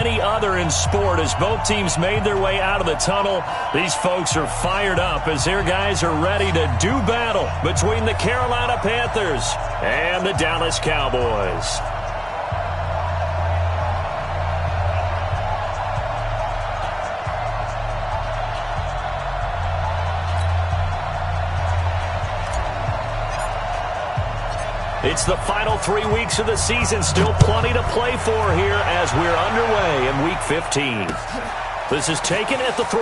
Any other in sport. As both teams made their way out of the tunnel, these folks are fired up as their guys are ready to do battle between the Carolina Panthers and the Dallas Cowboys. It's the final 3 weeks of the season. Still plenty to play for here as we're underway in Week 15. This is taken at the 3.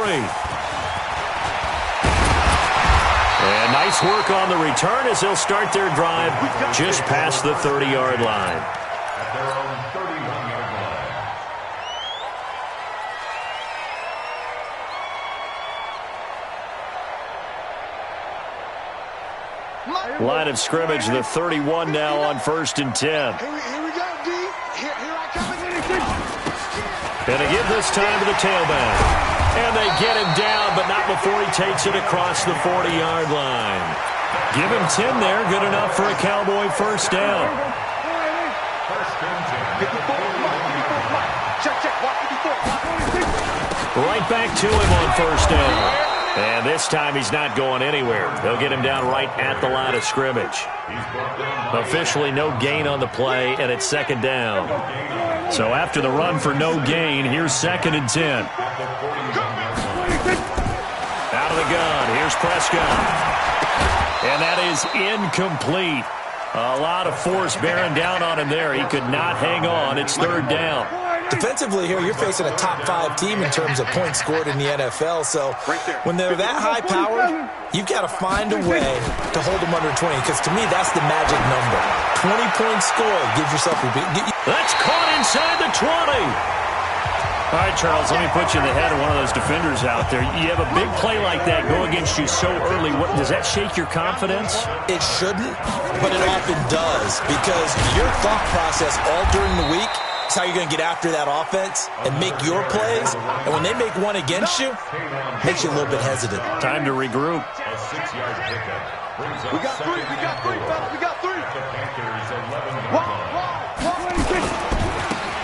And nice work on the return as they'll start their drive just past the 30-yard line. At their own 31-yard line. Line of scrimmage, the 31 now on 1st and 10. Here we go, D. Here I come. And they give this time to the tailback. And they get him down, but not before he takes it across the 40-yard line. Give him 10 there, good enough for a Cowboy first down. Right back to him on first down. And this time he's not going anywhere. They'll get him down right at the line of scrimmage. Officially no gain on the play, and it's 2nd down. So after the run for no gain, here's 2nd and 10. Out of the gun, here's Prescott. And that is incomplete. A lot of force bearing down on him there. He could not hang on. It's 3rd down. Defensively here, you're facing a top-5 team in terms of points scored in the NFL. So when they're that high-powered, you've got to find a way to hold them under 20. Because to me, that's the magic number. 20 points scored gives yourself a big... That's caught inside the 20. All right, Charles, let me put you in the head of one of those defenders out there. You have a big play like that go against you so early. Does that shake your confidence? It shouldn't, but it often does. Because your thought process all during the week is how you're going to get after that offense and make your plays. And when they make one against you, it makes you a little bit hesitant. Time to regroup. A 6-yard pickup. We got 3, fellas. We got 3. The Panthers 11-yard line.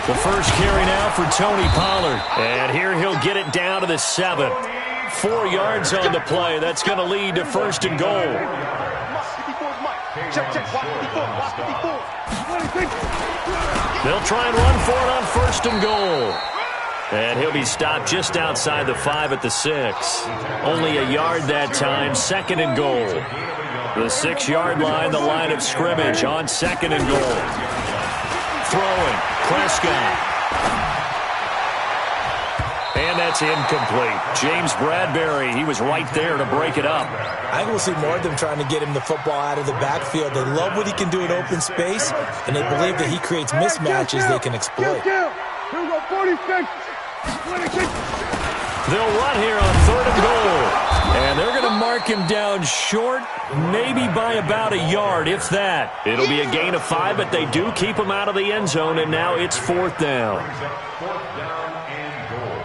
The first carry now for Tony Pollard. And here he'll get it down to the 7. 4 yards on the play. That's going to lead to 1st and goal. They'll try and run for it on 1st and goal. And he'll be stopped just outside the 5 at the 6. Only a yard that time, 2nd and goal. The 6-yard line, the line of scrimmage on 2nd and goal. Throwing, Prescott. And that's incomplete. James Bradbury, he was right there to break it up. I think we'll see more of them trying to get him the football out of the backfield. They love what he can do in open space, and they believe that he creates mismatches they can exploit. They'll run here on 3rd and goal. And they're going to mark him down short, maybe by about a yard, if that. It'll be a gain of 5, but they do keep him out of the end zone, and now it's 4th down. 4th down and goal.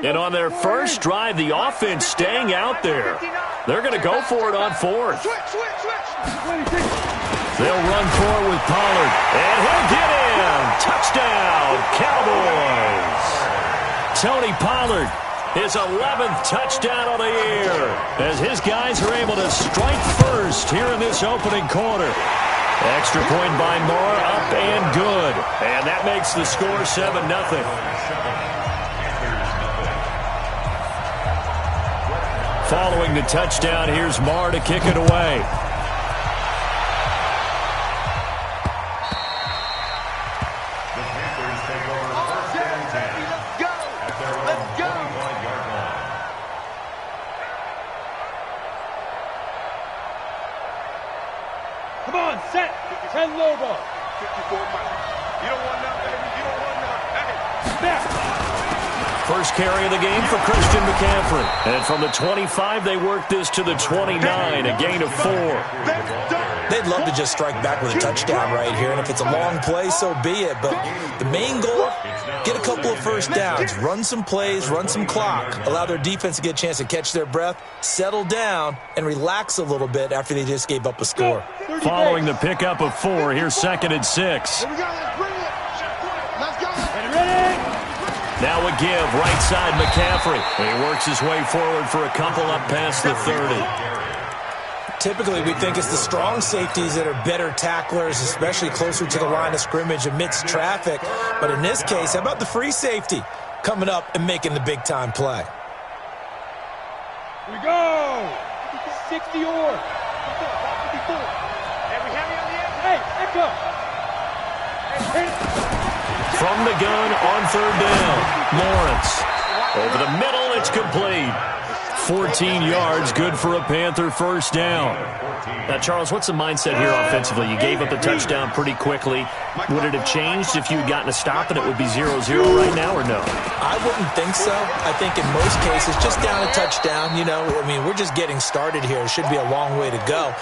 And on their first drive, the offense staying out there. They're going to go for it on 4th. They'll run for it with Pollard. And he'll get in. Touchdown, Cowboys. Tony Pollard, his 11th touchdown of the year, as his guys are able to strike first here in this opening quarter. Extra point by Moore, up and good. And that makes the score 7-0. Following the touchdown, here's Marr to kick it away. The Panthers take over 1st and 10. Let's go. At their own 25-yard line. Come on, set. 10 low ball. 54 miles. You don't want none, baby. You don't want none. Hey. Snap. First carry of the game for Christian McCaffrey. And from the 25, they work this to the 29, a gain of 4. They'd love to just strike back with a touchdown right here, and if it's a long play, so be it. But the main goal get a couple of first downs, run some plays, run some clock, allow their defense to get a chance to catch their breath, settle down, and relax a little bit after they just gave up a score. Following the pickup of 4, here's 2nd and 6. Here we go. Let's bring it. Let's go. Ready? Now a give, right side McCaffrey. He works his way forward for a couple up past the 30. Typically, we think it's the strong safeties that are better tacklers, especially closer to the line of scrimmage amidst traffic. But in this case, how about the free safety coming up and making the big-time play? Here we go. 60 or. Hey, echo. From the gun on 3rd down, Lawrence. Over the middle, it's complete. 14 yards, good for a Panther first down. Now, Charles, what's the mindset here offensively? You gave up the touchdown pretty quickly. Would it have changed if you had gotten a stop and it would be 0-0 right now, or no? I wouldn't think so. I think in most cases, just down a touchdown, you know, I mean, we're just getting started here. It should be a long way to go.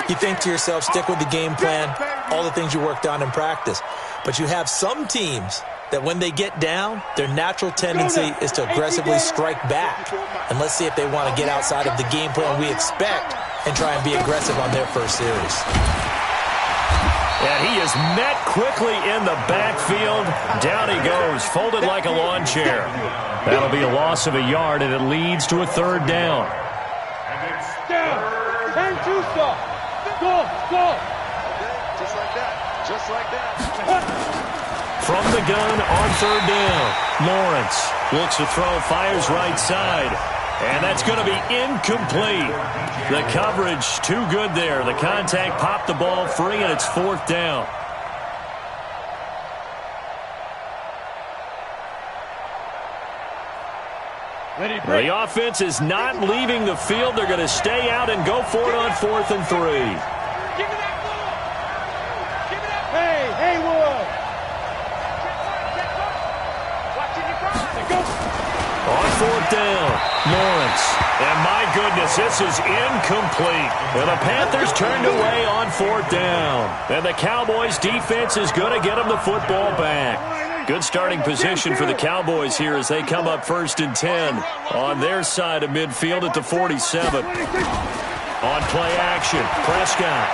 You think to yourself, stick with the game plan, all the things you worked on in practice. But you have some teams that when they get down, their natural tendency is to aggressively strike back. And let's see if they want to get outside of the game plan we expect and try and be aggressive on their first series. And he is met quickly in the backfield. Down he goes, folded like a lawn chair. That'll be a loss of a yard, and it leads to a 3rd down. Down. 10-2 stop. Go. Just like that. Just like that. From the gun on 3rd down, Lawrence looks to throw, fires right side. And that's going to be incomplete. The coverage too good there. The contact popped the ball free, and it's 4th down. The offense is not leaving the field. They're going to stay out and go for it on 4th and 3. Give me that ball. Give me that. Hey, Haywood. On 4th down, Lawrence. And my goodness, this is incomplete. And the Panthers turned away on 4th down. And the Cowboys' defense is going to get them the football back. Good starting position for the Cowboys here as they come up 1st and 10 on their side of midfield at the 47. On play action, Prescott.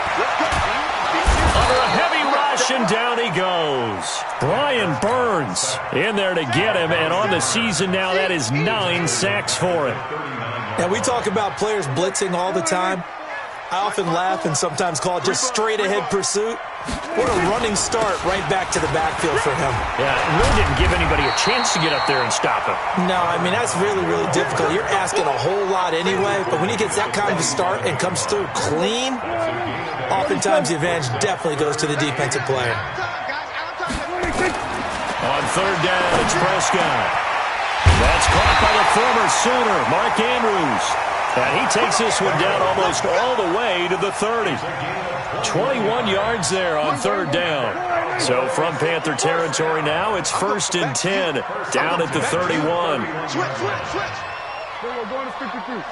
Under a heavy rush, and down he goes. Brian Burns in there to get him, and on the season now, that is 9 sacks for him. Now, we talk about players blitzing all the time. I often laugh and sometimes call it just straight-ahead pursuit. What a running start right back to the backfield for him. Yeah, it really didn't give anybody a chance to get up there and stop him. No, I mean, that's really, really difficult. You're asking a whole lot anyway, but when he gets that kind of a start and comes through clean, oftentimes the advantage definitely goes to the defensive player. On 3rd down, it's Prescott. That's caught by the former Sooner, Mark Andrews. And he takes this one down almost all the way to the 30. 21 yards there on 3rd down. So from Panther territory now, it's 1st and 10 down at the 31. Switch. We're going to 52.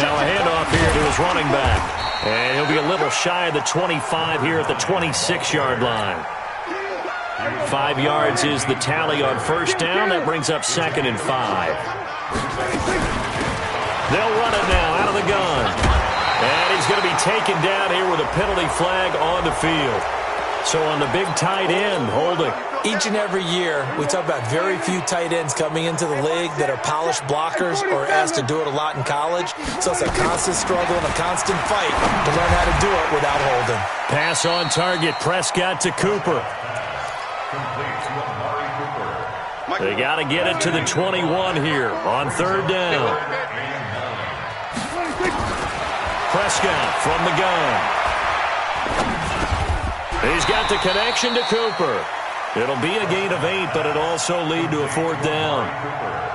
Now a handoff here to his running back. And he'll be a little shy of the 25 here at the 26-yard line. 5 yards is the tally on 1st down. That brings up 2nd and 5. They'll run it now out of the gun. And he's going to be taken down here with a penalty flag on the field. So on the big tight end, holding. Each and every year, we talk about very few tight ends coming into the league that are polished blockers or asked to do it a lot in college. So it's a constant struggle and a constant fight to learn how to do it without holding. Pass on target, Prescott to Cooper. They got to get it to the 21 here on 3rd down. Prescott from the gun. He's got the connection to Cooper. It'll be a gain of 8, but it'll also lead to a 4th down.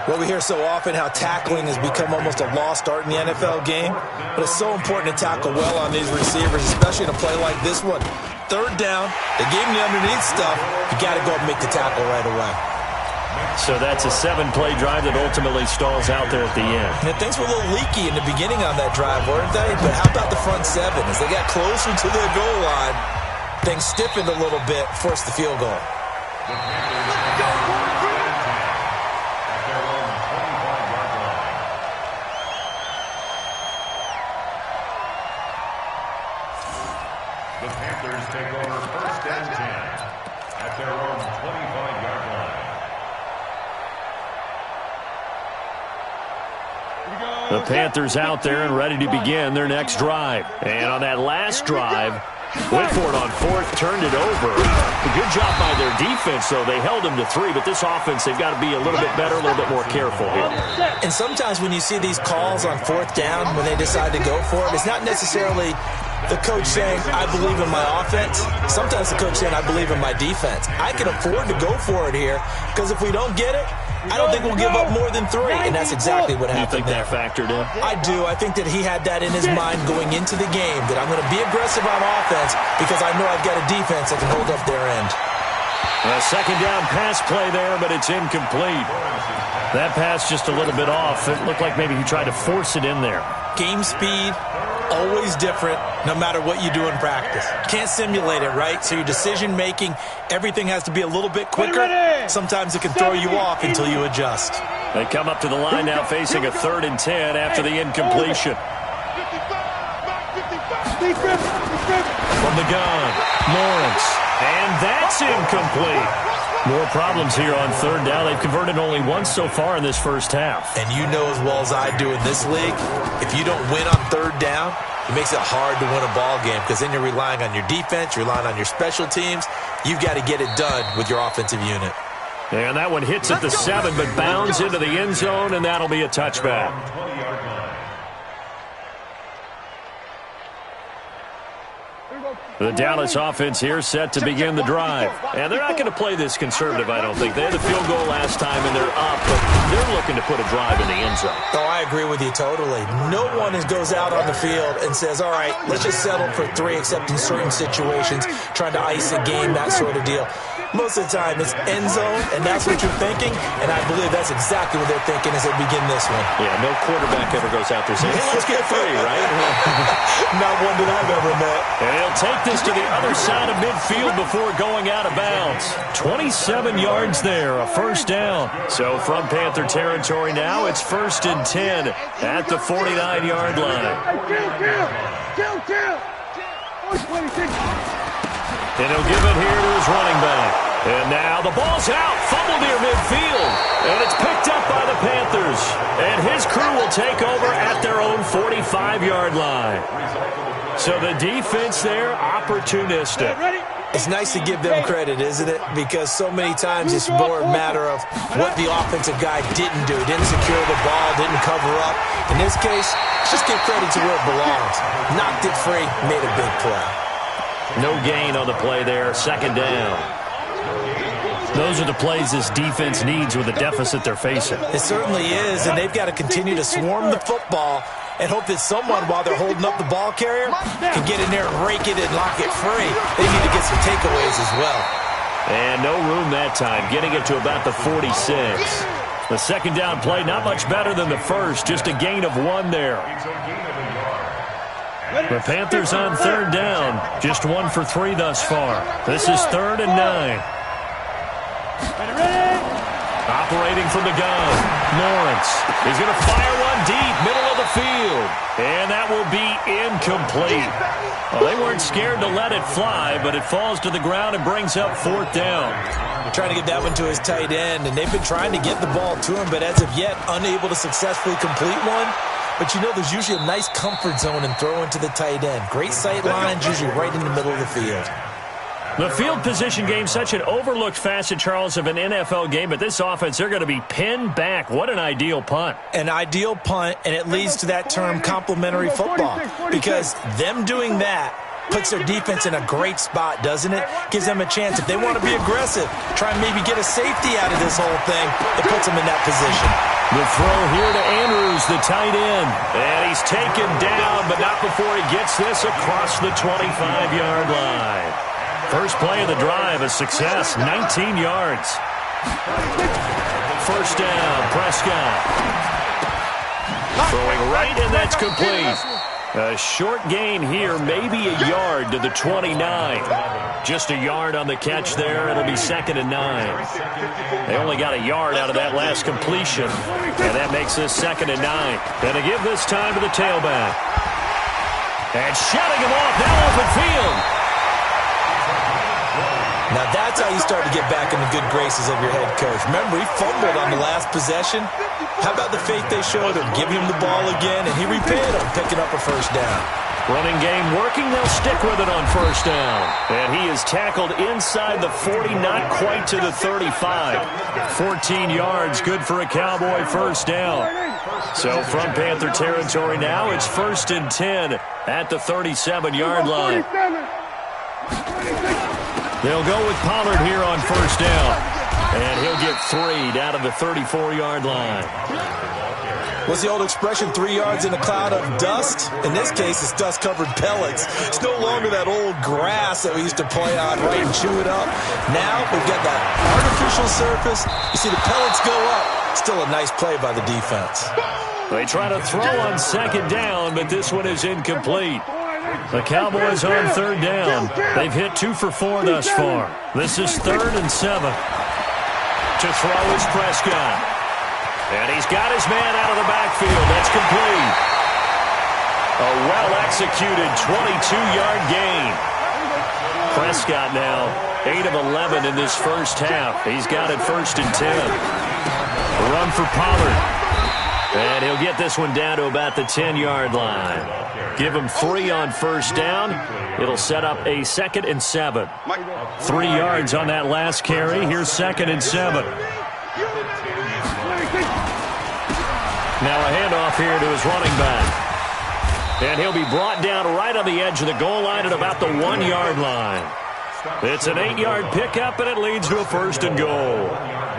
Well, we hear so often how tackling has become almost a lost art in the NFL game, but it's so important to tackle well on these receivers, especially in a play like this one. 3rd down, they gave him the underneath stuff. You got to go and make the tackle right away. So that's a 7-play drive that ultimately stalls out there at the end. And things were a little leaky in the beginning on that drive, weren't they? But how about the front 7? As they got closer to their goal line, things stiffened a little bit, forced the field goal. The Panthers take over 1st and 10 at their own 25-yard line. The Panthers out there and ready to begin their next drive. And on that last drive, went for it on 4th, turned it over. A good job by their defense, though. They held them to 3, but this offense, they've got to be a little bit better, a little bit more careful here. And sometimes when you see these calls on 4th down, when they decide to go for it, it's not necessarily the coach saying, I believe in my offense. Sometimes the coach saying, I believe in my defense. I can afford to go for it here, because if we don't get it, I don't think we'll give up more than 3, and that's exactly what happened. You think that factored in? I do. I think that he had that in his mind going into the game, that I'm going to be aggressive on offense because I know I've got a defense that can hold up their end. A 2nd down pass play there, but it's incomplete. That pass just a little bit off. It looked like maybe he tried to force it in there. Game speed, always different, no matter what you do in practice. Can't simulate it, right? So your decision-making, everything has to be a little bit quicker. Sometimes it can throw you off until you adjust. They come up to the line now facing a 3rd and 10 after the incompletion. From the gun, Lawrence. And that's incomplete. More problems here on 3rd down. They've converted only once so far in this first half. And you know as well as I do in this league, if you don't win on 3rd down, it makes it hard to win a ball game because then you're relying on your defense, you're relying on your special teams. You've got to get it done with your offensive unit. And that one hits at the 7, but bounds into the end zone, and that'll be a touchback. The Dallas offense here set to begin the drive. And they're not going to play this conservative, I don't think. They had the field goal last time, and they're up, but they're looking to put a drive in the end zone. Oh, I agree with you totally. No one goes out on the field and says, all right, let's just settle for 3, except in certain situations, trying to ice a game, that sort of deal. Most of the time, it's end zone, and that's what you're thinking, and I believe that's exactly what they're thinking as they begin this one. Yeah, no quarterback ever goes out there saying, hey, let's get 3, right? Not one that I've ever met. And he'll take this to the other side of midfield before going out of bounds. 27 yards there, a 1st down. So from Panther territory now, it's 1st and 10 at the 49-yard line. And he'll give it here to his running back. And now the ball's out, fumble near midfield. And it's picked up by the Panthers. And his crew will take over at their own 45-yard line. So the defense there, opportunistic. It's nice to give them credit, isn't it? Because so many times it's more a matter of what the offensive guy didn't do. Didn't secure the ball, didn't cover up. In this case, just give credit to where it belongs. Knocked it free, made a big play. No gain on the play there, 2nd down. Those are the plays this defense needs with the deficit they're facing. It certainly is, and they've got to continue to swarm the football and hope that someone, while they're holding up the ball carrier, can get in there and rake it and lock it free. They need to get some takeaways as well. And no room that time, getting it to about the 46. The 2nd down play, not much better than the first, just a gain of 1 there. The Panthers on 3rd down, just 1 for 3 thus far. This is 3rd and 9. Operating from the gun, Lawrence. He's going to fire one deep, middle of the field. And that will be incomplete. Well, they weren't scared to let it fly, but it falls to the ground and brings up 4th down. Trying to get that one to his tight end, and they've been trying to get the ball to him, but as of yet, unable to successfully complete one. But you know there's usually a nice comfort zone in throwing to the tight end. Great sight lines, usually right in the middle of the field. The field position game, such an overlooked facet, Charles, of an NFL game, but this offense, they're going to be pinned back. What an ideal punt. An ideal punt, and it leads to that term complementary football, because them doing that puts their defense in a great spot, doesn't it? Gives them a chance. If they want to be aggressive, try and maybe get a safety out of this whole thing, it puts them in that position. The throw here to Andrews, the tight end. And he's taken down, but not before he gets this across the 25-yard line. First play of the drive, a success, 19 yards. first down. Prescott throwing right, and that's complete. A short gain here, maybe a yard to the 29. Just a yard on the catch there. It'll be 2nd and 9. They only got a yard out of that last completion, and that makes this 2nd and 9. And to give this time to the tailback. And shutting him off now open field. Now that's how you start to get back in the good graces of your head coach. Remember, he fumbled on the last possession. How about the faith they showed him, giving him the ball again, and he repaid him, picking up a first down. Running game working. They'll stick with it on first down. And he is tackled inside the 40, not quite to the 35. 14 yards, good for a Cowboy first down. So from Panther territory now, it's 1st and 10 at the 37-yard line. They'll go with Pollard here on first down. And he'll get 3 down to the 34-yard line. What's the old expression, 3 yards in a cloud of dust? In this case, it's dust-covered pellets. It's no longer that old grass that we used to play on, right, and chew it up. Now we've got that artificial surface. You see the pellets go up. Still a nice play by the defense. They try to throw on 2nd down, but this one is incomplete. The Cowboys on 3rd down. They've hit 2 for 4 thus far. This is 3rd and 7. To throw is Prescott. And he's got his man out of the backfield. That's complete. A well-executed 22-yard gain. Prescott now 8 of 11 in this first half. He's got it 1st and 10. A run for Pollard. And he'll get this one down to about the 10-yard line. Give him 3 on first down. It'll set up a 2nd and 7. 3 yards on that last carry. Here's 2nd and 7. Now a handoff here to his running back. And he'll be brought down right on the edge of the goal line at about the 1-yard line. It's an 8-yard pickup, and it leads to a 1st and goal.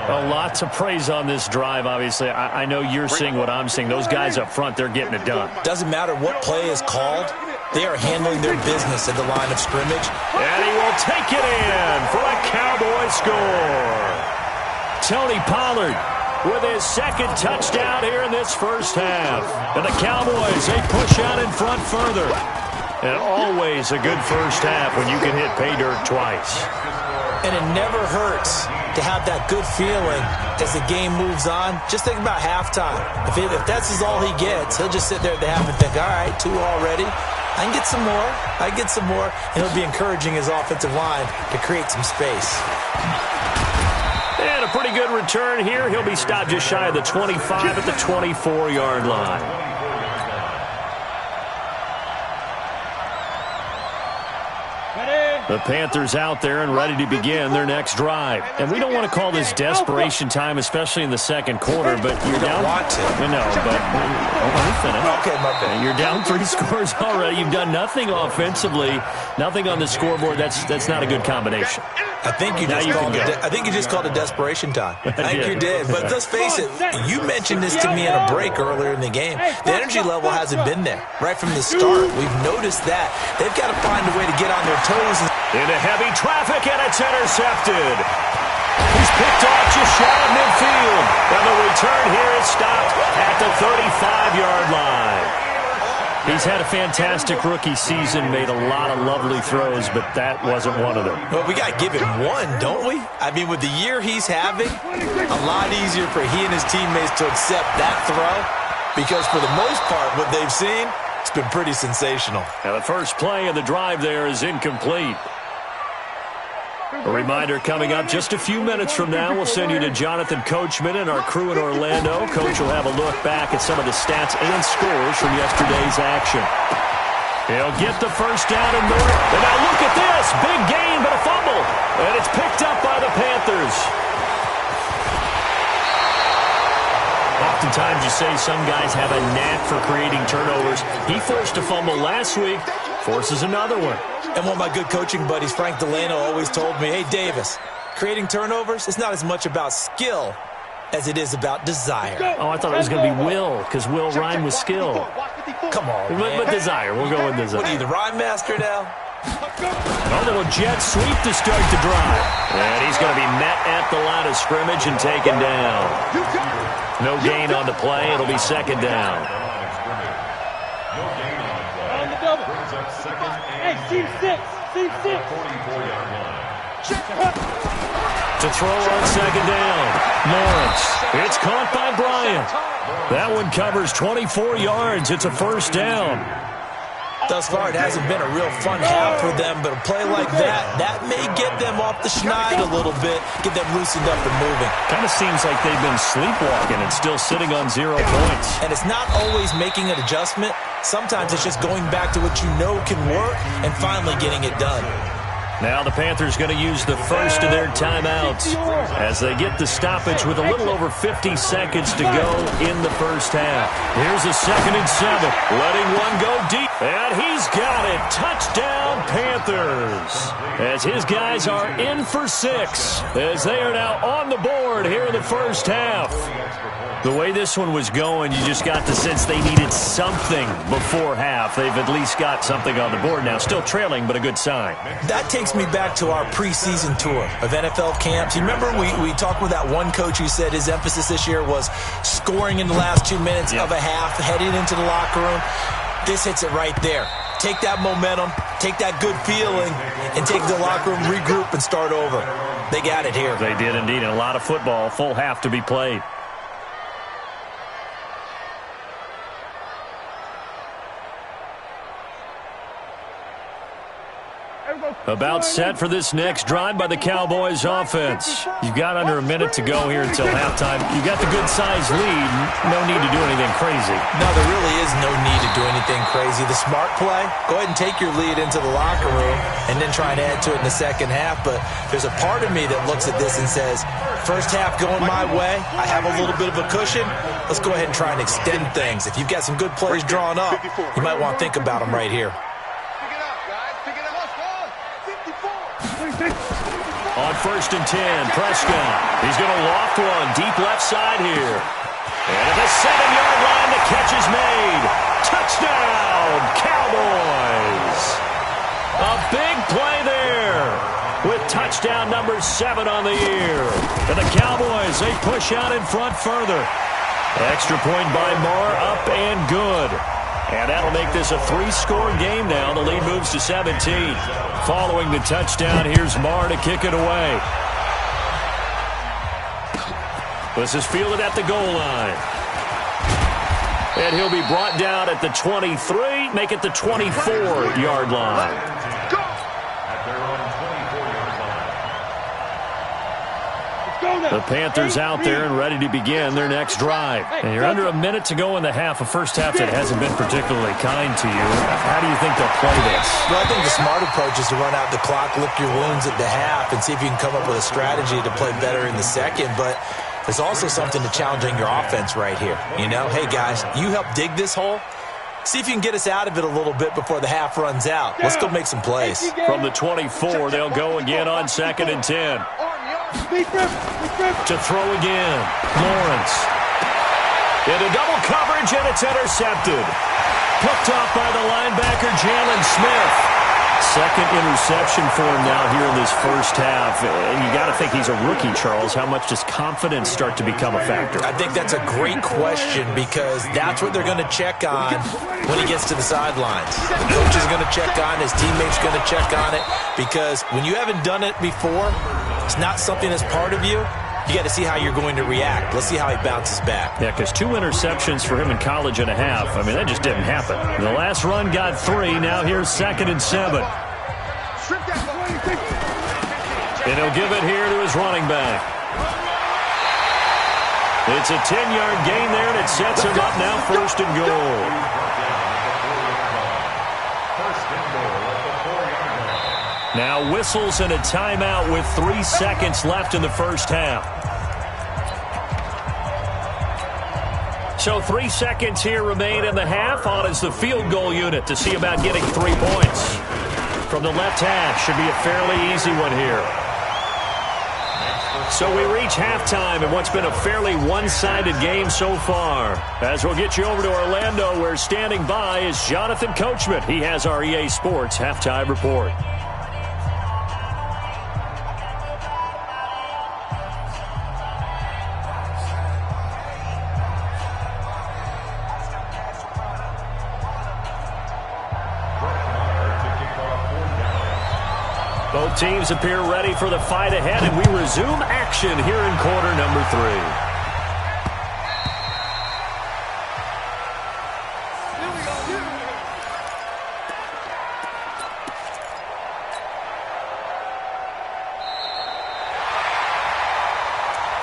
A lot to praise on this drive, obviously. I know you're seeing what I'm seeing. Those guys up front, they're getting it done. Doesn't matter what play is called. They are handling their business at the line of scrimmage. And he will take it in for a Cowboy score. Tony Pollard with his 2nd touchdown here in this first half. And the Cowboys, they push out in front further. And always a good first half when you can hit pay dirt twice. And it never hurts to have that good feeling as the game moves on. Just think about halftime. If that's all he gets, he'll just sit there at the half and think, all right, 2 already. I can get some more. I can get some more. And he'll be encouraging his offensive line to create some space. And a pretty good return here. He'll be stopped just shy of the 25 at the 24-yard line. The Panthers out there and ready to begin their next drive. And we don't want to call this desperation time, especially in the second quarter, but you're down. Want to. No, but let me finish. Okay, my bad. You're down 3 scores already. You've done nothing offensively, nothing on the scoreboard. That's not a good combination. I think you just called it desperation time. I think you did. But let's face it, you mentioned this to me in a break earlier in the game. The energy level hasn't been there right from the start. We've noticed that. They've got to find a way to get on their toes. Into heavy traffic, and it's intercepted. He's picked off just shy of midfield. And the return here is stopped at the 35-yard line. He's had a fantastic rookie season, made a lot of lovely throws, but that wasn't one of them. Well, we got to give him one, don't we? I mean, with the year he's having, a lot easier for he and his teammates to accept that throw because for the most part, what they've seen, it's been pretty sensational. Now, the first play of the drive there is incomplete. A reminder coming up just a few minutes from now. We'll send you to Jonathan Coachman and our crew in Orlando. Coach will have a look back at some of the stats and scores from yesterday's action. He'll get the first down and more. And now look at this. Big gain, but a fumble. And it's picked up by the Panthers. Oftentimes you say some guys have a knack for creating turnovers. He forced a fumble last week, forces another one. And one of my good coaching buddies, Frank Delano, always told me, hey, Davis, creating turnovers is not as much about skill as it is about desire. Oh, I thought it was going to be will, because will rhyme with skill. Come on, man. But desire. We'll go with desire. What are you, the rhyme master now? A little jet sweep to start the drive. And he's going to be met at the line of scrimmage and taken down. No gain on the play. It'll be second down. On the double. Hey, team 6. Team 6. To throw on second down. Lawrence. It's caught by Bryant. That one covers 24 yards. It's a first down. Thus far, it hasn't been a real fun half for them, but a play like that may get them off the schneid a little bit, get them loosened up and moving. Kind of seems like they've been sleepwalking and still sitting on 0 points. And it's not always making an adjustment. Sometimes it's just going back to what you know can work and finally getting it done. Now the Panthers going to use the first of their timeouts as they get the stoppage with a little over 50 seconds to go in the first half. Here's a 2nd and 7, letting one go deep. And he's got it. Touchdown, Panthers. As his guys are in for 6, as they are now on the board here in the first half. The way this one was going, you just got the sense they needed something before half. They've at least got something on the board now. Still trailing, but a good sign. That takes me back to our preseason tour of NFL camps. You remember we talked with that one coach who said his emphasis this year was scoring in the last 2 minutes of a half, heading into the locker room. This hits it right there. Take that momentum, take that good feeling, and take the locker room, regroup, and start over. They got it here. They did indeed. And a lot of football, full half to be played. About set for this next drive by the Cowboys offense. You've got under a minute to go here until halftime. You've got the good-sized lead. No need to do anything crazy. No, there really is no need to do anything crazy. The smart play, go ahead and take your lead into the locker room and then try and add to it in the second half. But there's a part of me that looks at this and says, first half going my way, I have a little bit of a cushion. Let's go ahead and try and extend things. If you've got some good plays drawn up, you might want to think about them right here. On 1st and 10, Prescott. He's going to loft one deep left side here. And at the 7-yard line, the catch is made. Touchdown, Cowboys. A big play there with touchdown number 7 on the year. And the Cowboys, they push out in front further. Extra point by Marr, up and good. And that'll make this a 3-score game now. The lead moves to 17. Following the touchdown, here's Marr to kick it away. This is fielded at the goal line. And he'll be brought down at the 23, make it the 24-yard line. The Panthers out there and ready to begin their next drive. And you're under a minute to go in the half, a first half that hasn't been particularly kind to you. How do you think they'll play this? Well, I think the smart approach is to run out the clock, lick your wounds at the half, and see if you can come up with a strategy to play better in the second. But there's also something to challenging your offense right here. You know, hey, guys, you help dig this hole. See if you can get us out of it a little bit before the half runs out. Let's go make some plays. From the 24, they'll go again on 2nd and 10. To throw again, Lawrence. Into double coverage, and it's intercepted. Picked off by the linebacker, Jalen Smith. Second interception for him now here in this first half. And you got to think he's a rookie, Charles. How much does confidence start to become a factor? I think that's a great question because that's what they're going to check on when he gets to the sidelines. The coach is going to check on, his teammates going to check on it, because when you haven't done it before, it's not something that's part of you. You got to see how you're going to react. Let's see how he bounces back. Yeah, because 2 interceptions for him in college and a half. I mean, that just didn't happen. The last run got 3. Now here's 2nd and 7. And he'll give it here to his running back. It's a 10-yard gain there, and it sets him up now 1st and goal. Now whistles and a timeout with 3 seconds left in the first half. So 3 seconds here remain in the half. On is the field goal unit to see about getting 3 points. From the left hash, should be a fairly easy one here. So we reach halftime in what's been a fairly one-sided game so far. As we'll get you over to Orlando, where standing by is Jonathan Coachman. He has our EA Sports halftime report. Both teams appear ready for the fight ahead, and we resume action here in quarter number 3.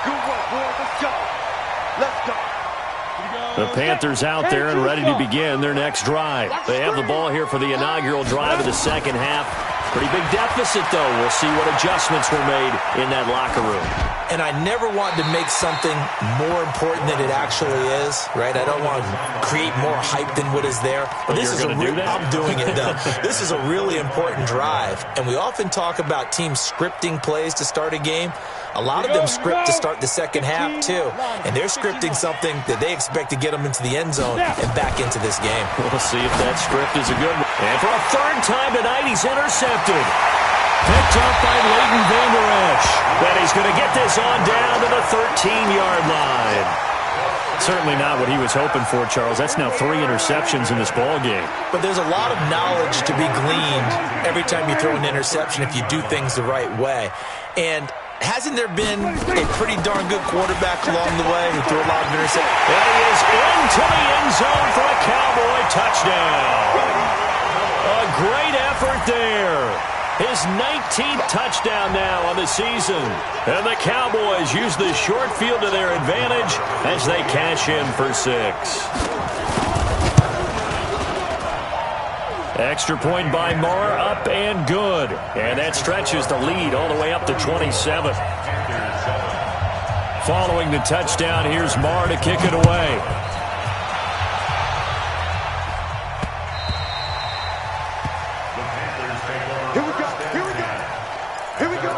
Good work, boys. Let's go. Let's go. The Panthers out there and ready to begin their next drive. They have the ball here for the inaugural drive of the second half. Pretty big deficit, though. We'll see what adjustments were made in that locker room. And I never want to make something more important than it actually is, right? I don't want to create more hype than what is there. But this is I'm doing it, though. This is a really important drive. And we often talk about teams scripting plays to start a game. A lot of them script to start the second half, too. And they're scripting something that they expect to get them into the end zone and back into this game. We'll see if that script is a good one. And for a third time tonight, he's intercepted. Picked up by Leighton Vander Esch. And he's going to get this on down to the 13-yard line. Certainly not what he was hoping for, Charles. That's now 3 interceptions in this ball game. But there's a lot of knowledge to be gleaned every time you throw an interception if you do things the right way. And hasn't there been a pretty darn good quarterback along the way who threw a lot of interceptions? And he is into the end zone for a Cowboy touchdown. A great effort there. His 19th touchdown now on the season. And the Cowboys use the short field to their advantage as they cash in for 6. Extra point by Marr, up and good. And that stretches the lead all the way up to 27. Following the touchdown, here's Marr to kick it away. Here we go. Here we go. Here we go.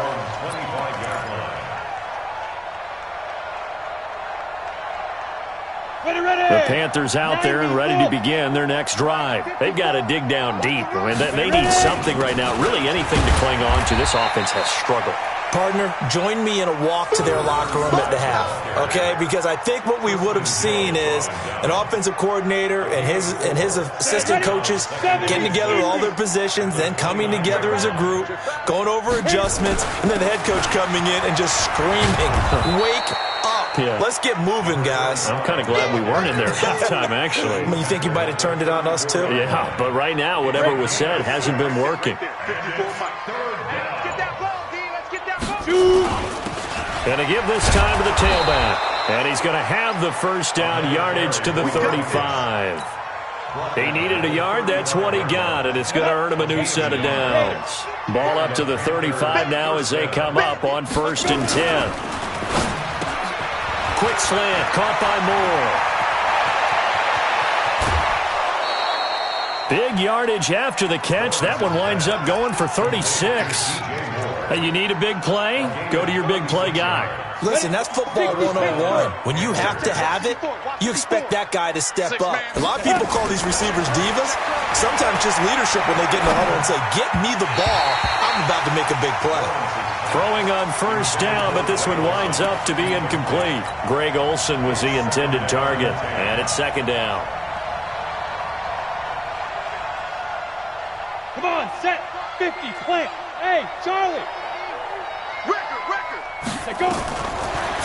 The Panthers out there and ready to begin their next drive. They've got to dig down deep. I mean, they need something right now, really anything to cling on to. This offense has struggled. Partner, join me in a walk to their locker room at the half, okay? Because I think what we would have seen is an offensive coordinator and his assistant coaches getting together with all their positions, then coming together as a group, going over adjustments, and then the head coach coming in and just screaming, "Wake up. Yeah. Let's get moving, guys." I'm kind of glad we weren't in there at halftime, actually. You think you might have turned it on us, too? Yeah, but right now, whatever was said hasn't been working. Going to give this time to the tailback. And he's going to have the first down, yardage to the 35. He needed a yard. That's what he got, and it's going to earn him a new set of downs. Ball up to the 35 now as they come up on 1st and 10. Quick slant, caught by Moore. Big yardage after the catch. That one winds up going for 36. Hey, you need a big play? Go to your big play guy. Listen, that's football 101. When you have to have it, you expect that guy to step up. A lot of people call these receivers divas. Sometimes just leadership when they get in the huddle and say, "Get me the ball. I'm about to make a big play." Throwing on 1st down, but this one winds up to be incomplete. Greg Olsen was the intended target, and it's 2nd down. Come on, set, 50, plant. Hey, Charlie. Record. Say go.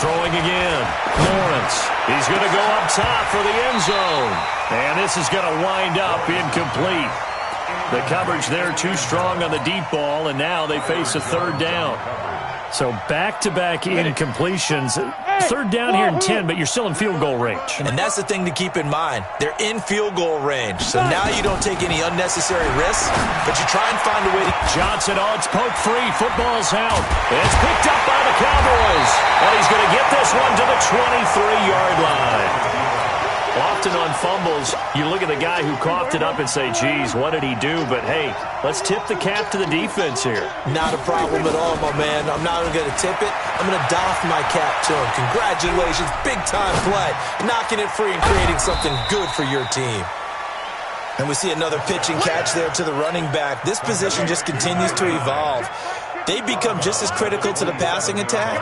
Throwing again. Lawrence. He's going to go up top for the end zone. And this is going to wind up incomplete. The coverage there too strong on the deep ball, and now they face a 3rd down. So back-to-back incompletions. 3rd down here and 10, but you're still in field goal range. And that's the thing to keep in mind. They're in field goal range. So now you don't take any unnecessary risks, but you try and find a way to... Johnson, it's poke free. Football's out. It's picked up by the Cowboys. And he's going to get this one to the 23-yard line. Often on fumbles, you look at the guy who coughed it up and say, geez, what did he do? But, hey, let's tip the cap to the defense here. Not a problem at all, my man. I'm not even going to tip it. I'm going to doff my cap to him. Congratulations, big-time play. Knocking it free and creating something good for your team. And we see another pitch and catch there to the running back. This position just continues to evolve. They become just as critical to the passing attack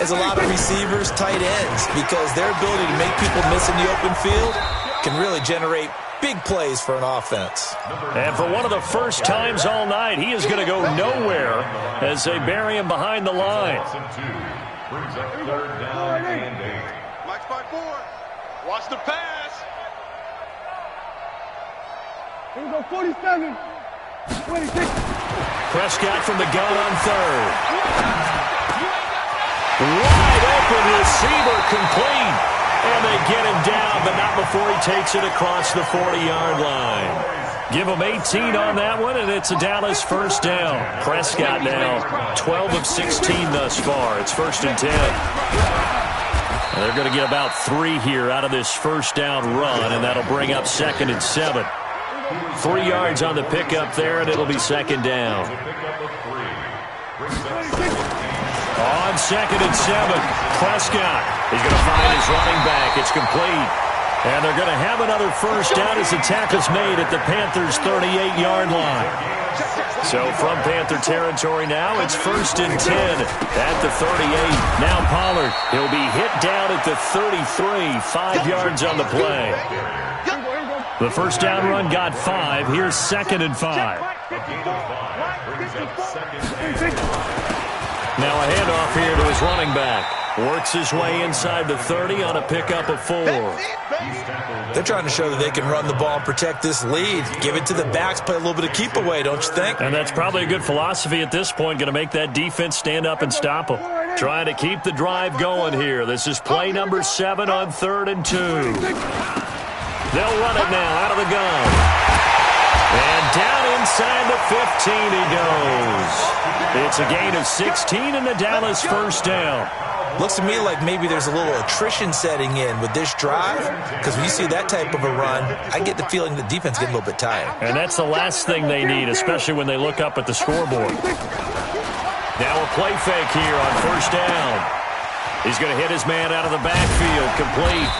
as a lot of receivers, tight ends, because their ability to make people miss in the open field can really generate big plays for an offense. And for one of the first times all night, he is going to go nowhere as they bury him behind the line. Brings up third down and 8. Mike's by 4. Watch the pass. Here we go, 47. 26. Prescott from the gun on third. Wide open receiver complete. And they get him down, but not before he takes it across the 40-yard line. Give him 18 on that one, and it's a Dallas first down. Prescott now 12 of 16 thus far. It's 1st and 10. And they're going to get about 3 here out of this first down run, and that'll bring up 2nd and 7. 3 yards on the pickup there, and it'll be 2nd down. On 2nd and 7, Prescott. He's going to find his running back. It's complete. And they're going to have another first down as the tackle's made at the Panthers' 38-yard line. So from Panther territory now, it's 1st and 10 at the 38. Now Pollard. He'll be hit down at the 33. 5 yards on the play. The first down run got 5. Here's 2nd and 5. Now a handoff here to his running back. Works his way inside the 30 on a pickup of 4. They're trying to show that they can run the ball and protect this lead. Give it to the backs, play a little bit of keep away, don't you think? And that's probably a good philosophy at this point. Going to make that defense stand up and stop them. Trying to keep the drive going here. This is play number 7 on 3rd and 2. They'll run it now out of the gun. And down inside the 15 he goes. It's a gain of 16 and the Dallas first down. Looks to me like maybe there's a little attrition setting in with this drive, because when you see that type of a run, I get the feeling the defense gets a little bit tired. And that's the last thing they need, especially when they look up at the scoreboard. Now a play fake here on first down. He's going to hit his man out of the backfield, complete.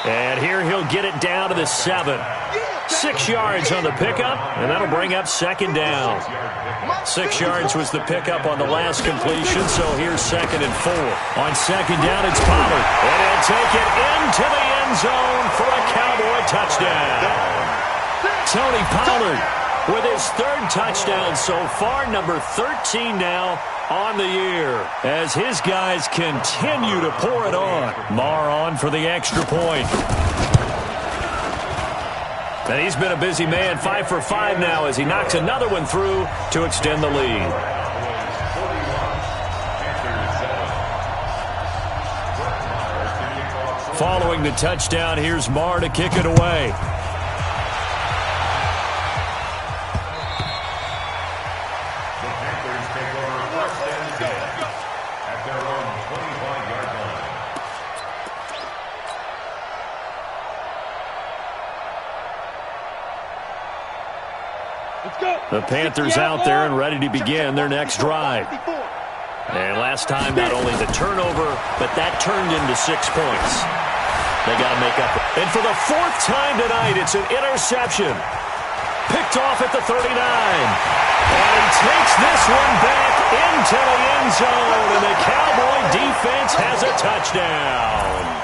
And here he'll get it down to the 7. 6 yards on the pickup, and that'll bring up 2nd down. 6 yards was the pickup on the last completion, so here's 2nd and 4. On 2nd down, it's Pollard. And he'll take it into the end zone for a Cowboy touchdown. Tony Pollard with his 3rd touchdown so far, number 13 now on the year, as his guys continue to pour it on. Marr on for the extra point. And he's been a busy man, 5 for 5 now as he knocks another one through to extend the lead. Following the touchdown, here's Marr to kick it away. The Panthers take over 1st and 10 at their own 25-yard line. The Panthers out there and ready to begin their next drive. And last time, not only the turnover, but that turned into 6 points. They got to make up. And for the 4th time tonight, it's an interception. Picked off at the 39. And he takes this one back into the end zone. And the Cowboy defense has a touchdown.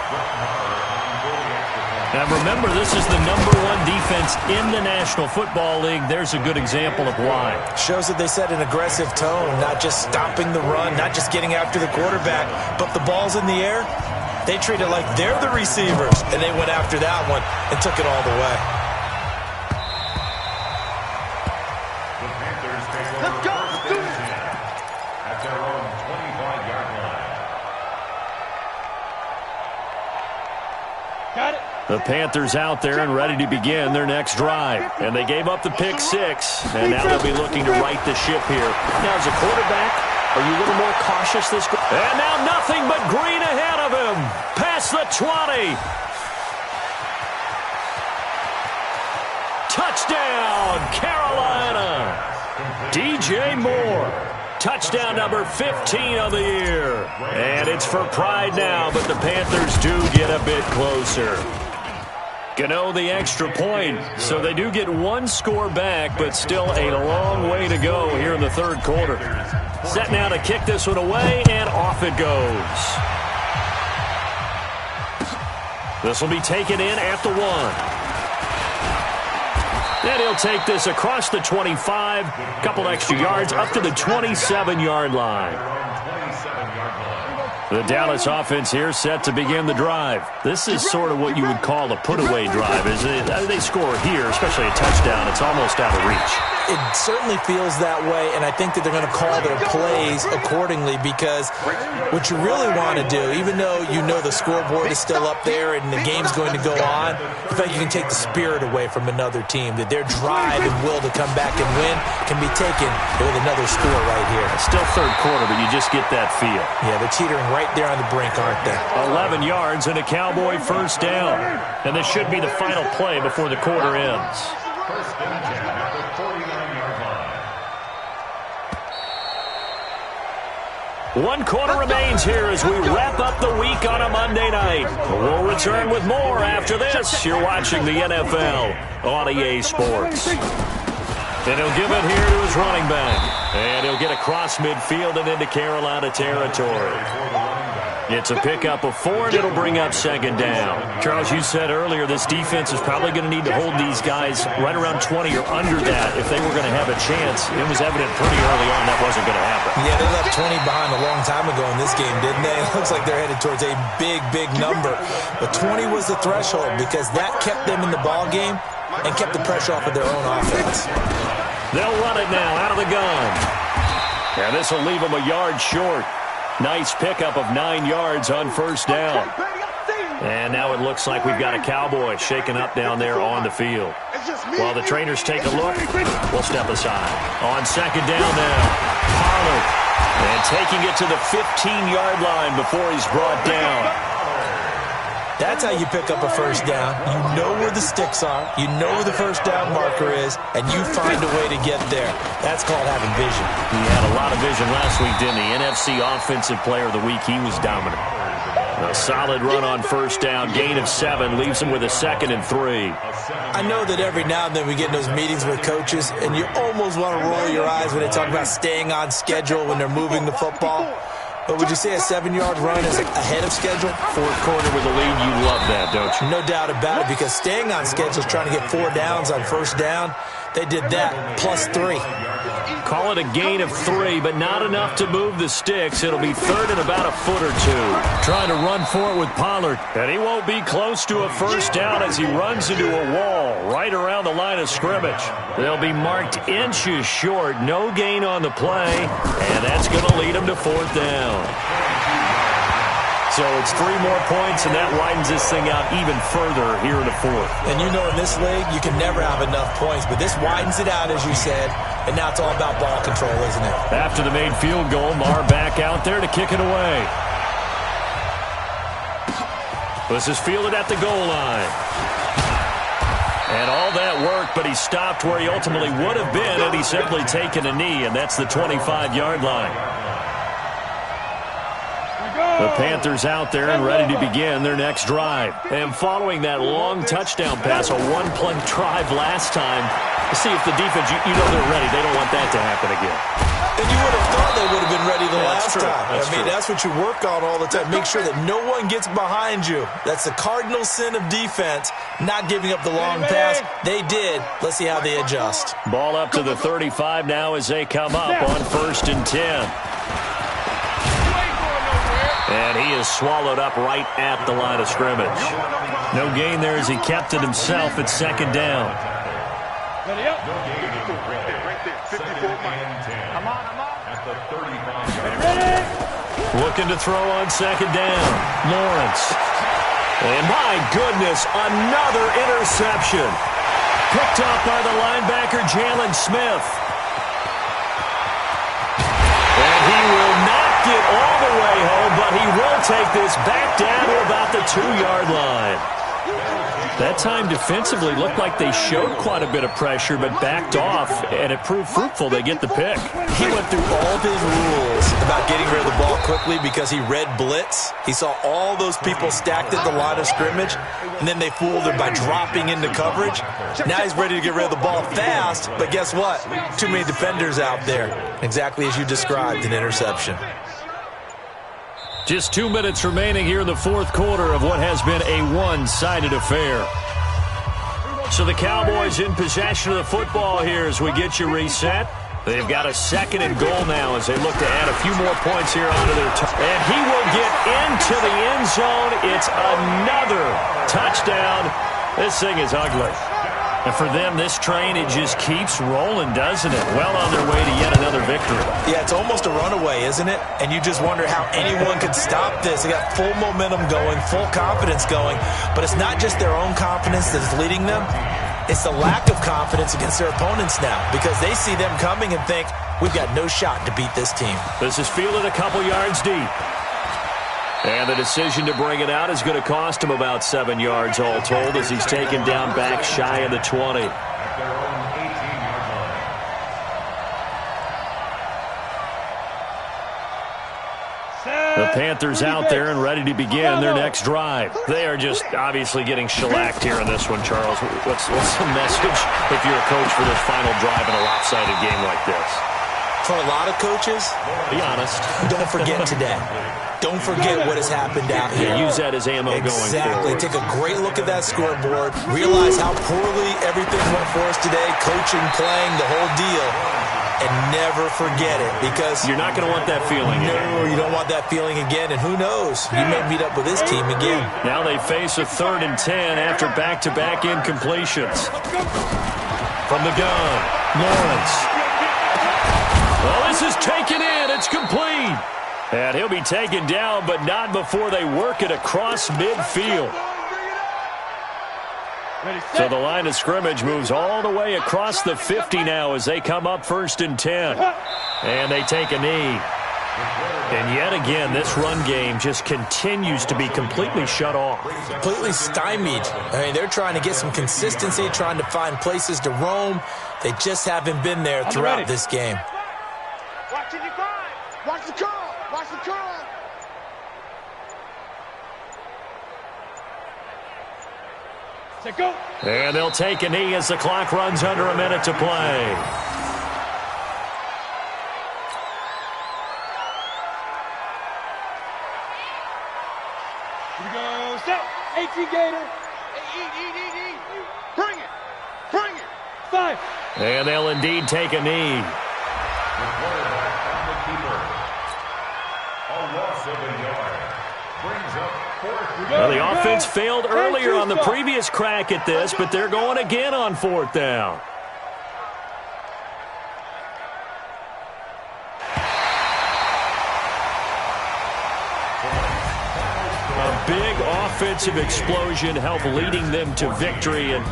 Now remember, this is the #1 defense in the National Football League. There's a good example of why. Shows that they set an aggressive tone, not just stopping the run, not just getting after the quarterback, but the ball's in the air. They treat it like they're the receivers, and they went after that one and took it all the way. The Panthers take over 1st and 10 at their own 25-yard line. Got it. The Panthers out there and ready to begin their next drive. And they gave up the pick 6, and now they'll be looking to right the ship here. Now, as a quarterback, are you a little more cautious this? And now nothing but green ahead of him. Past the 20. Touchdown, Carolina. DJ Moore. Touchdown number 15 of the year. And it's for pride now, but the Panthers do get a bit closer. Gano the extra point, so they do get one score back, but still a long way to go here in the third quarter. Set now to kick this one away, and off it goes. This will be taken in at the 1. And he'll take this across the 25, couple extra yards, up to the 27-yard line. The Dallas offense here set to begin the drive. This is sort of what you would call a put-away drive. They score here, especially a touchdown. It's almost out of reach. It certainly feels that way, and I think that they're going to call their plays accordingly, because what you really want to do, even though you know the scoreboard is still up there and the game's going to go on, you feel like you can take the spirit away from another team, that their drive and will to come back and win can be taken with another score right here. It's still third quarter, but you just get that feel. Yeah, they're teetering right there on the brink, aren't they? 11 yards and a Cowboy first down. And this should be the final play before the quarter ends. First and 10 at the 49-yard line. One quarter remains here as we wrap up the week on a Monday night. We'll return with more after this. You're watching the NFL on EA Sports. And he'll give it here to his running back. And he'll get across midfield and into Carolina territory. It's a pickup of 4, and it'll bring up second down. Charles, you said earlier this defense is probably going to need to hold these guys right around 20 or under that if they were going to have a chance. It was evident pretty early on that wasn't going to happen. Yeah, they left 20 behind a long time ago in this game, didn't they? It looks like they're headed towards a big, big number. But 20 was the threshold because that kept them in the ball game and kept the pressure off of their own offense. They'll run it now out of the gun. And this will leave them a yard short. Nice pickup of 9 yards on first down. And now it looks like we've got a Cowboy shaken up down there on the field. While the trainers take a look, we'll step aside. On second down now, Pollard. And taking it to the 15-yard line before he's brought down. That's how you pick up a first down. You know where the sticks are. You know where the first down marker is, and you find a way to get there. That's called having vision. He had a lot of vision last week, didn't he? NFC Offensive Player of the Week. He was dominant. A solid run on first down. Gain of 7 leaves him with a 2nd and 3. I know that every now and then we get in those meetings with coaches, and you almost want to roll your eyes when they talk about staying on schedule when they're moving the football. But would you say a 7-yard run is ahead of schedule? Fourth quarter with the lead, you love that, don't you? No doubt about it, because staying on schedule is trying to get 4 downs on first down. They did that, plus 3. Call it a gain of 3, but not enough to move the sticks. It'll be third and about a foot or 2. Trying to run for it with Pollard. And he won't be close to a first down as he runs into a wall right around the line of scrimmage. They'll be marked inches short. No gain on the play. And that's going to lead him to fourth down. So it's 3 more points, and that widens this thing out even further here in the fourth. And you know in this league, you can never have enough points, but this widens it out, as you said, and now it's all about ball control, isn't it? After the made field goal, Marr back out there to kick it away. This is fielded at the goal line. And all that work, but he stopped where he ultimately would have been had he simply taken a knee, and that's the 25-yard line. The Panthers out there and ready to begin their next drive. And following that long touchdown pass, a one-play drive last time, see if the defense, you know they're ready. They don't want that to happen again. And you would have thought they would have been ready the last time. I mean, that's what you work on all the time. Make sure that no one gets behind you. That's the cardinal sin of defense, not giving up the long pass. They did. Let's see how they adjust. Ball up to the 35 now as they come up on 1st and 10. And he is swallowed up right at the line of scrimmage. No gain there as he kept it himself at second down. Looking to throw on second down. Lawrence. And my goodness, another interception. Picked up by the linebacker, Jalen Smith. And he will not get all the way home, but he will take this back down to about the 2-yard line. That time defensively looked like they showed quite a bit of pressure but backed off, and it proved fruitful. They get the pick. He went through all of his rules about getting rid of the ball quickly because he read blitz. He saw all those people stacked at the line of scrimmage, and then they fooled him by dropping into coverage. Now he's ready to get rid of the ball fast, but guess what? Too many defenders out there. Exactly as you described, an interception. Just 2 minutes remaining here in the fourth quarter of what has been a one-sided affair. So the Cowboys in possession of the football here as we get you reset. They've got a second and goal now as they look to add a few more points here onto their and he will get into the end zone. It's another touchdown. This thing is ugly. And for them, this train, it just keeps rolling, doesn't it? Well on their way to yet another victory. Yeah, it's almost a runaway, isn't it? And you just wonder how anyone could stop this. They got full momentum going, full confidence going. But it's not just their own confidence that's leading them. It's the lack of confidence against their opponents now because they see them coming and think, we've got no shot to beat this team. This is fielded a couple yards deep. And the decision to bring it out is going to cost him about 7 yards all told as he's taken down back shy of the 20. The Panthers out there and ready to begin their next drive. They are just obviously getting shellacked here in this one, Charles. What's the message if you're a coach for this final drive in a lopsided game like this? For a lot of coaches, be honest, don't forget today. Don't forget what has happened out here. Yeah, use that as ammo going forward. Exactly. Take a great look at that scoreboard. Realize how poorly everything went for us today, coaching, playing, the whole deal. And never forget it because you're not going to want that feeling again. No, you don't want that feeling again. And who knows? You may meet up with this team again. Now they face a 3rd and 10 after back-to-back incompletions. From the gun, Lawrence. Well, this is taken in. It's complete. And he'll be taken down, but not before they work it across midfield. So the line of scrimmage moves all the way across the 50 now as they come up 1st and 10. And they take a knee. And yet again, this run game just continues to be completely shut off. Completely stymied. I mean, they're trying to get some consistency, trying to find places to roam. They just haven't been there throughout this game. Watch it, you find. Watch the curl. Watch the curl. Go. And they'll take a knee as the clock runs under a minute to play. Here we go. Step. 18 Gator. Eat. Bring it. Bring it. 5. And they'll indeed take a knee. The quarterback on the keeper. A loss of a yard. Brings up 4th. Well, the offense failed earlier on the previous crack at this, but they're going again on 4th down. A big offensive explosion helped leading them to victory, and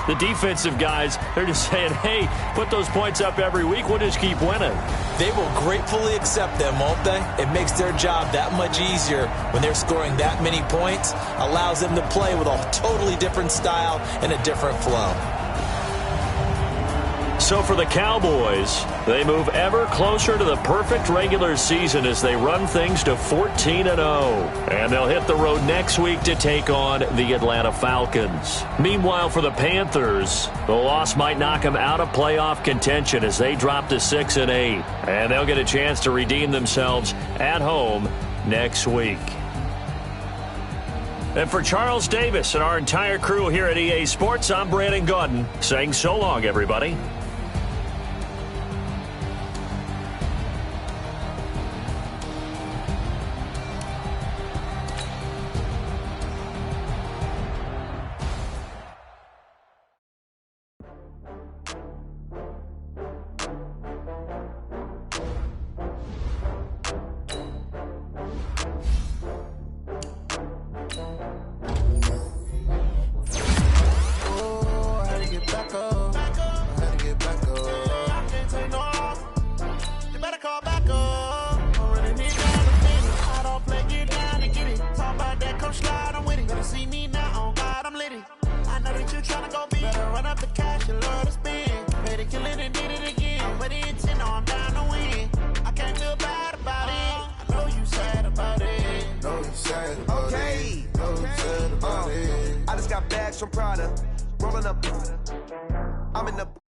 the defensive guys, they're just saying, hey, put those points up every week, we'll just keep winning. They will gratefully accept them, won't they? It makes their job that much easier when they're scoring that many points, allows them to play with a totally different style and a different flow. So for the Cowboys, they move ever closer to the perfect regular season as they run things to 14-0. And they'll hit the road next week to take on the Atlanta Falcons. Meanwhile, for the Panthers, the loss might knock them out of playoff contention as they drop to 6-8. And they'll get a chance to redeem themselves at home next week. And for Charles Davis and our entire crew here at EA Sports, I'm Brandon Gaudin saying so long, everybody. know that you tryna go big. Better run up the cash, you love to spend. Made it, kill it, and did it again. I'm with the intent, know I'm down to win. I can't feel bad about it. I know you sad about it. Know you sad about it. Know you sad about it. I just got bags from Prada. Rolling up. I'm in the